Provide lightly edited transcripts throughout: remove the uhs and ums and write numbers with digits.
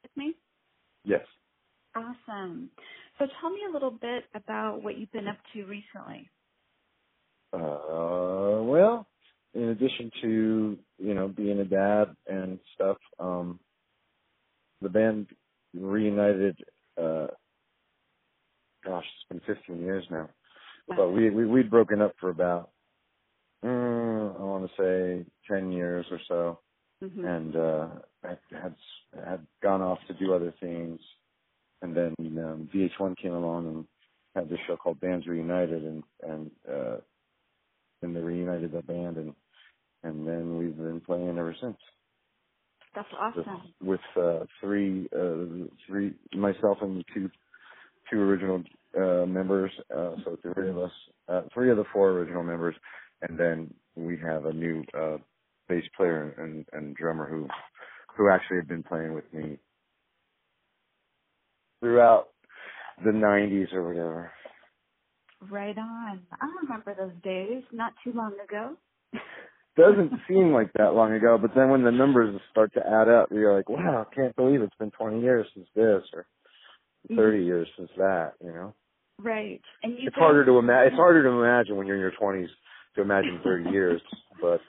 with me? Yes. Awesome. So tell me a little bit about what you've been up to recently. Well, in addition to, being a dad and stuff, the band reunited, it's been 15 years now. But we'd broken up for about, I want to say 10 years or so. Mm-hmm. And I had gone off to do other things. And then VH1 came along and had this show called Bands Reunited, and they reunited the band, and then we've been playing ever since. That's awesome. With three, myself and two original members, so three of us, three of the four original members, and then we have a new bass player and drummer who actually had been playing with me throughout the 90s or whatever. Right on. I remember those days, not too long ago. Doesn't seem like that long ago, but then when the numbers start to add up, you're like, wow, I can't believe it's been 20 years since this, or 30 years since that, Right. And it's harder to imagine. It's harder to imagine when you're in your 20s to imagine 30 years, but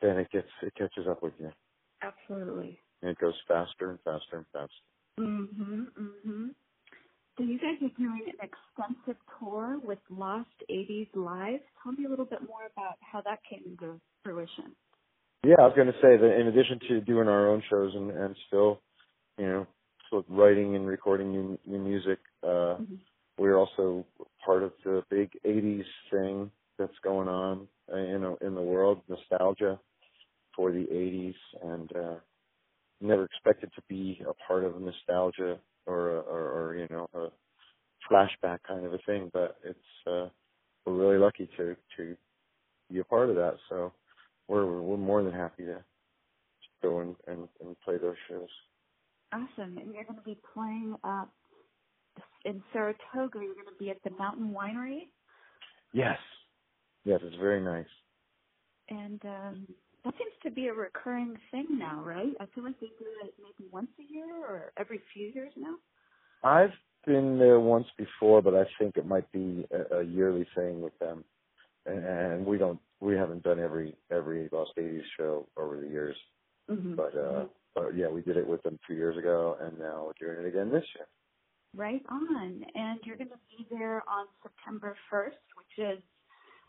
then it catches up with you. Absolutely. And it goes faster and faster and faster. Mm-hmm. So you guys are doing an extensive tour with Lost 80s Live. Tell me a little bit more about how that came into fruition. Yeah, I was going to say that in addition to doing our own shows and still, still writing and recording new music, we're also part of the big 80s thing that's going on, in the world, nostalgia for the 80s, and never expected to be a part of nostalgia or a flashback kind of a thing, but it's we're really lucky to be a part of that. So we're more than happy to go and play those shows. Awesome. And you're going to be playing in Saratoga. You're going to be at the Mountain Winery. Yes, it's very nice. And that seems to be a recurring thing now, right? I feel like they do it maybe once a year or every few years now. I've been there once before, but I think it might be a yearly thing with them. And we haven't done every Lost 80s show over the years. Mm-hmm. But yeah, we did it with them 2 years ago, and now we're doing it again this year. Right on. And you're going to be there on September 1st, which is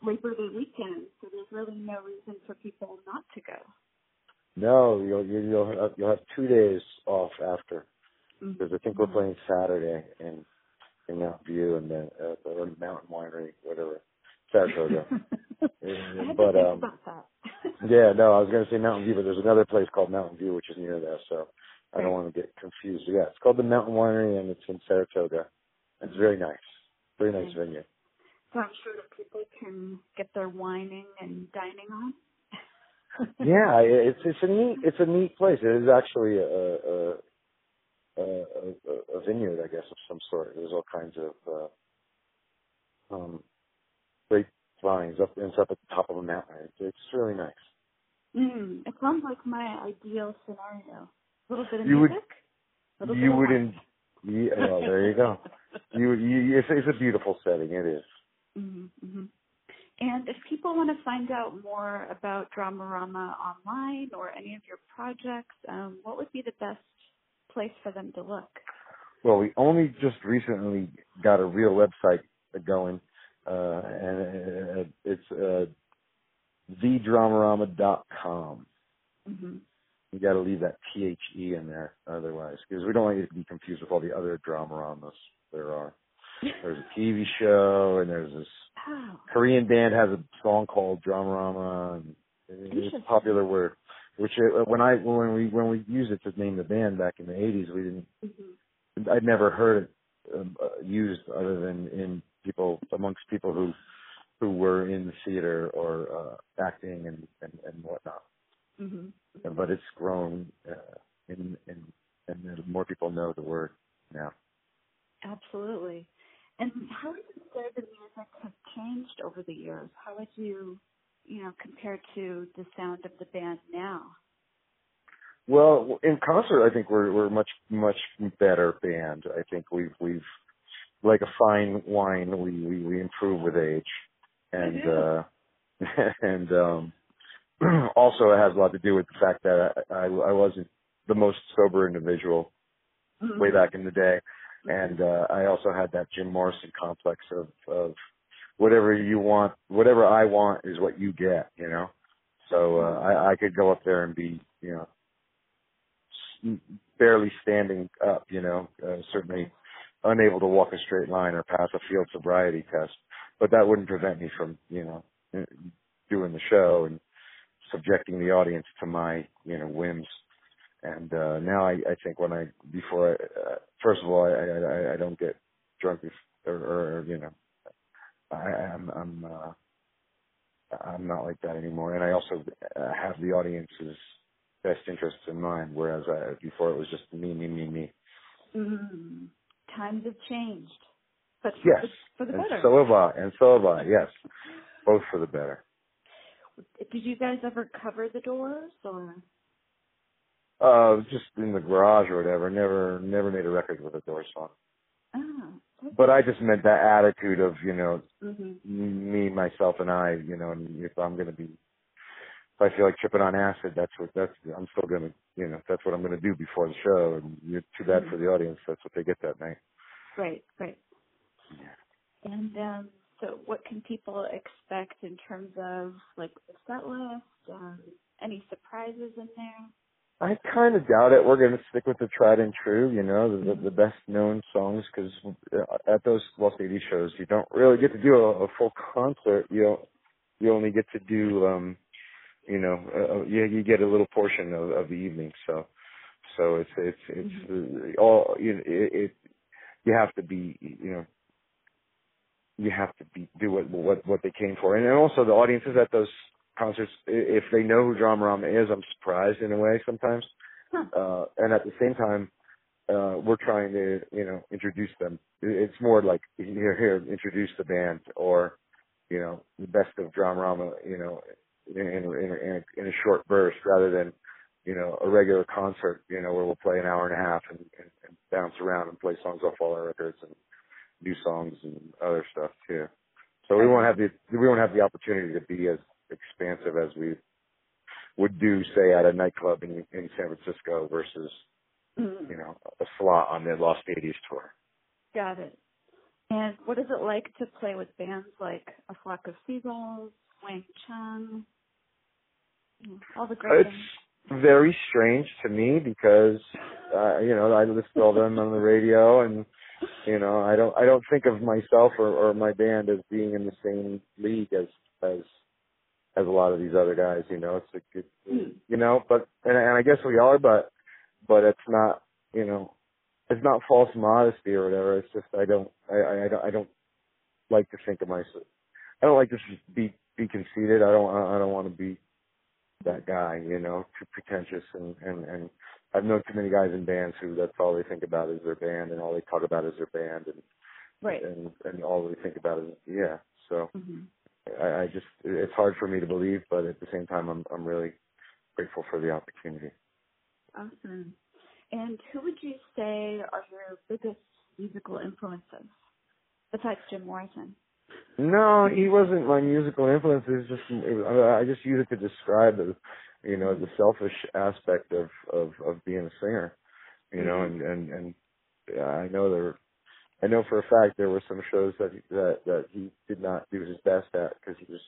Labor Day weekend, so there's really no reason for people not to go. No, you'll have 2 days off after, because I think we're playing Saturday in Mountain View and then or Mountain Winery, whatever, Saratoga. I had to think about that. Yeah, no, I was going to say Mountain View, but there's another place called Mountain View, which is near there, so I don't want to get confused. Yeah, it's called the Mountain Winery, and it's in Saratoga. It's very nice. Very nice venue. So I'm sure that people can get their wining and dining on. Yeah, it's a neat place. It is actually a vineyard, I guess, of some sort. There's all kinds of great vines it's up at the top of a mountain. It's really nice. It sounds like my ideal scenario. A little bit of You music. Well, there you go. It's a beautiful setting. It is. Mm-hmm. And if people want to find out more about Dramarama online or any of your projects, what would be the best place for them to look? Well, we only just recently got a real website going, and it's thedramarama.com. Mm-hmm. You got to leave that THE in there, otherwise, because we don't want you to be confused with all the other Dramaramas there are. There's a TV show, and there's this Korean band has a song called Dramarama, and it's a popular word. Which when we used it to name the band back in the 80s, we didn't. Mm-hmm. I'd never heard it used other than amongst people who were in the theater or acting and whatnot. Mm-hmm. But it's grown, and more people know the word now. Absolutely. And how would you say the music has changed over the years? How would you compare to the sound of the band now? Well, in concert, I think we're much better band. I think we've like a fine wine, we improve with age, and and also it has a lot to do with the fact that I wasn't the most sober individual way back in the day, and I also had that Jim Morrison complex of whatever you want, whatever I want is what you get, you know. So I could go up there and be, you know, barely standing up, you know, certainly unable to walk a straight line or pass a field sobriety test, but that wouldn't prevent me from, you know, doing the show and subjecting the audience to my, you know, whims. And now I think first of all, I don't get drunk or you know, I'm not like that anymore. And I also have the audience's best interests in mind, whereas before it was just me. Mm-hmm. Times have changed, but yes, for the and better. So have I. Yes, both for the better. Did you guys ever cover the Doors, or? Just in the garage or whatever. Never made a record with a Doors song. Oh. But I just meant that attitude of, you know, me, myself, and I, you know, and if I feel like tripping on acid, I'm still gonna, you know, that's what I'm gonna do before the show, and you're too bad for the audience, that's what they get that night. Right. Yeah. And so what can people expect in terms of, like, the set list, any surprises in there? I kind of doubt it. We're going to stick with the tried and true, you know, the best known songs, because at those Lost 80 shows, you don't really get to do a full concert. You only get to do, you know, you get a little portion of the evening. So it's all, you know, you have to be, you know, do what they came for. And also the audiences at those concerts, if they know who Dramarama is, I'm surprised in a way sometimes. And at the same time, we're trying to, you know, introduce them. It's more like, here, introduce the band, or, you know, the best of Dramarama, you know, in a short burst, rather than, you know, a regular concert, you know, where we'll play an hour and a half and bounce around and play songs off all our records and new songs and other stuff too. So we won't have the opportunity to be as expansive as we would do, say, at a nightclub in San Francisco versus, you know, a slot on the Lost 80s tour. Got it. And what is it like to play with bands like A Flock of Seagulls, Wang Chung, all the great bands? It's very strange to me because, you know, I listen to all them on the radio, and, you know, I don't think of myself or my band as being in the same league as a lot of these other guys, you know. It's a good, you know, but and I guess we are, but it's not, you know, it's not false modesty or whatever. It's just I don't like to think of myself. I don't like to be conceited. I don't want to be that guy, you know, too pretentious, and I've known too many guys in bands who that's all they think about is their band, and all they talk about is their band, and all they think about is so. I just, it's hard for me to believe, but at the same time, I'm really grateful for the opportunity. Awesome. And who would you say are your biggest musical influences besides Jim Morrison? No, he wasn't my musical influence. I just use it to describe the, you know, the selfish aspect of being a singer, you know, and I know for a fact there were some shows that he did not do his best at because he was,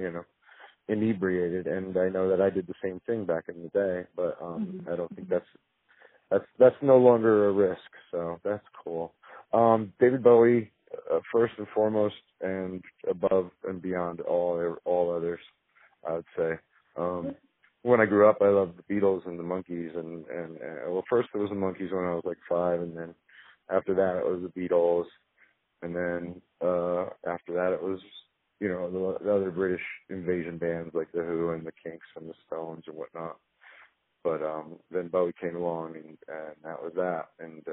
you know, inebriated, and I know that I did the same thing back in the day, but I don't think that's no longer a risk, so that's cool. David Bowie, first and foremost, and above and beyond all others, I would say. When I grew up, I loved the Beatles and the Monkees, and well, first it was the Monkees when I was like 5, and then after that it was the Beatles, and then after that it was, you know, the other British invasion bands like the Who and the Kinks and the Stones and whatnot. But then Bowie came along, and that was that. And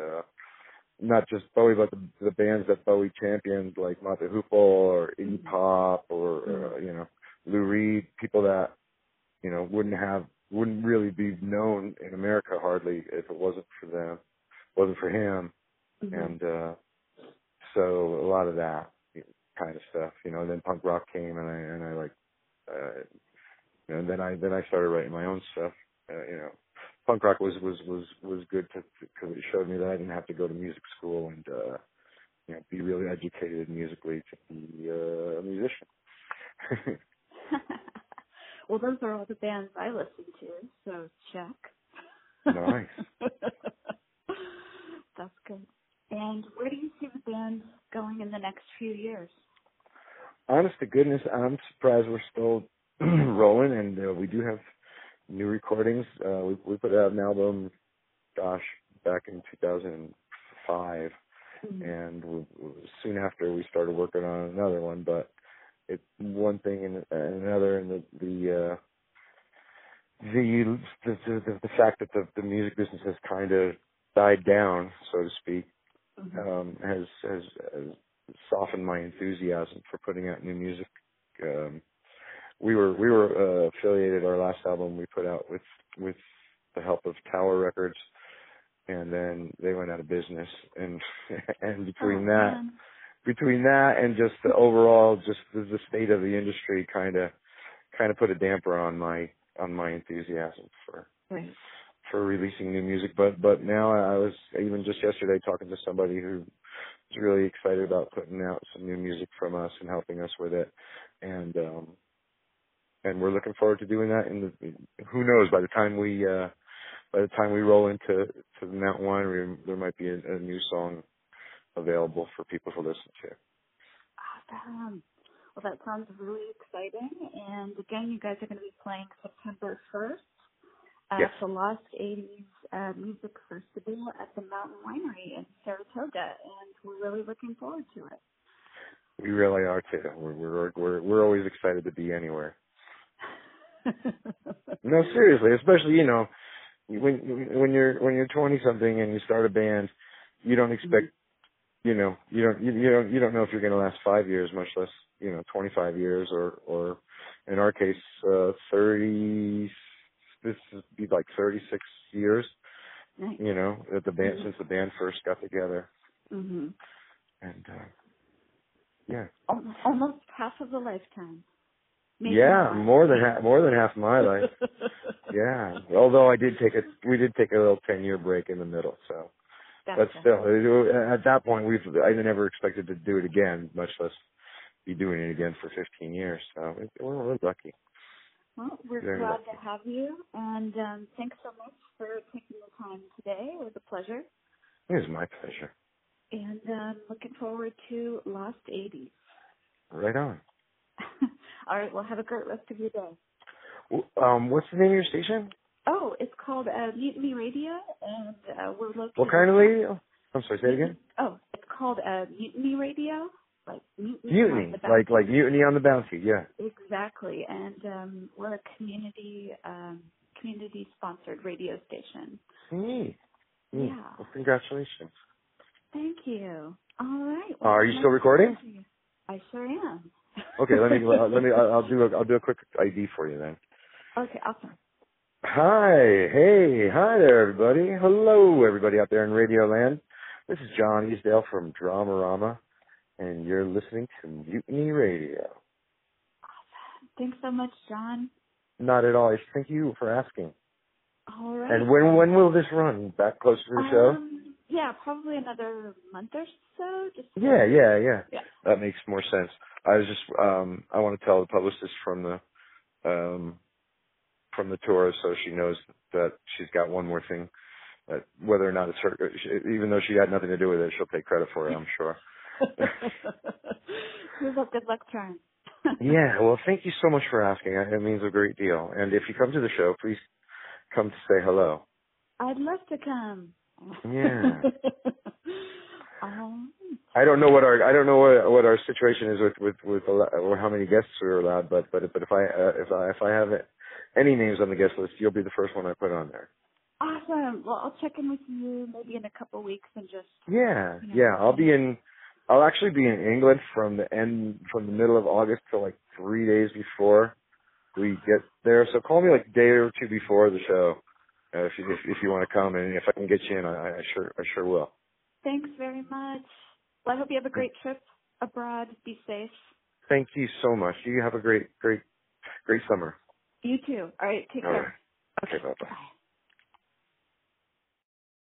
not just Bowie, but the bands that Bowie championed, like Mott the Hoople or Iggy Pop or you know, Lou Reed, people that, you know, wouldn't have wouldn't really be known in America hardly if it wasn't for them, wasn't for him. Mm-hmm. And so a lot of that kind of stuff, you know. And then punk rock came, and I like, and then I started writing my own stuff. You know, punk rock was good because it showed me that I didn't have to go to music school and you know, be really educated musically to be a musician. Well, those are all the bands I listen to, so check. Nice. That's good. And where do you see the band going in the next few years? Honest to goodness, I'm surprised we're still rolling, and we do have new recordings. We put out an album, gosh, back in 2005, and soon after we started working on another one, but it's one thing and another, and the fact that the music business has kind of died down, so to speak, has softened my enthusiasm for putting out new music. We were affiliated. Our last album we put out with the help of Tower Records, and then they went out of business. And between that and just the overall just the state of the industry kind of put a damper on my enthusiasm for releasing new music. But now I was even just yesterday talking to somebody who was really excited about putting out some new music from us and helping us with it, and we're looking forward to doing that. Who knows, by the time we roll into the Mountain Winery, there might be a new song available for people to listen to. Awesome. Well, that sounds really exciting. And again, you guys are going to be playing September 1st Yes. at the Lost 80s Music Festival at the Mountain Winery in Saratoga, and we're really looking forward to it. We really are too. We're always excited to be anywhere. No, seriously, especially, you know, when you're 20 something and you start a band, you don't expect, you know, you don't know if you're going to last 5 years, much less, you know, 25 years or in our case 30. This would be like 36 years. Nice. You know, that the band since the band first got together. And yeah, almost half of a lifetime. Maybe more than half my life. Yeah, although we did take a little 10-year break in the middle, so. Gotcha. But still, at that point, I never expected to do it again, much less be doing it again for 15 years. So we're lucky. Well, we're Very glad lucky. to have you, and thanks so much for taking the time today. It was a pleasure. It was my pleasure. And looking forward to Lost 80s. Right on. All right, well, have a great rest of your day. What's the name of your station? Oh, it's called Mutiny Radio, and we're located... What kind of radio? I'm sorry, say it again? Oh, it's called Mutiny Radio, like Mutiny, like Mutiny on the Bounty, yeah. Exactly, and we're a community-sponsored radio station. Neat. Yeah. Well, congratulations. Thank you. All right. Well, Are you still recording? I sure am. Okay, I'll do a quick ID for you then. Okay, awesome. Hi there, everybody. Hello, everybody out there in Radio Land. This is John Easdale from Dramarama, and you're listening to Mutiny Radio. Awesome. Thanks so much, John. Not at all. Thank you for asking. All right. And when will this run? Back closer to the show? Yeah, probably another month or so. Yeah. That makes more sense. I was just I want to tell the publicist from the tour, so she knows that she's got one more thing. That whether or not it's her, even though she had nothing to do with it, she'll take credit for it, I'm sure. Good luck trying. Yeah, well, thank you so much for asking. It means a great deal. And if you come to the show, please come to say hello. I'd love to come. Yeah. I don't know what our situation is with or how many guests we're allowed, but if I have any names on the guest list, you'll be the first one I put on there. Awesome. Well, I'll check in with you maybe in a couple of weeks and just I'll actually be in England from the middle of August to like 3 days before we get there. So call me like a day or two before the show if you want to come, and if I can get you in, I sure will. Thanks very much. Well, I hope you have a great trip abroad. Be safe. Thank you so much. You have a great summer. You too. All right. Take All care. right. Okay. Bye.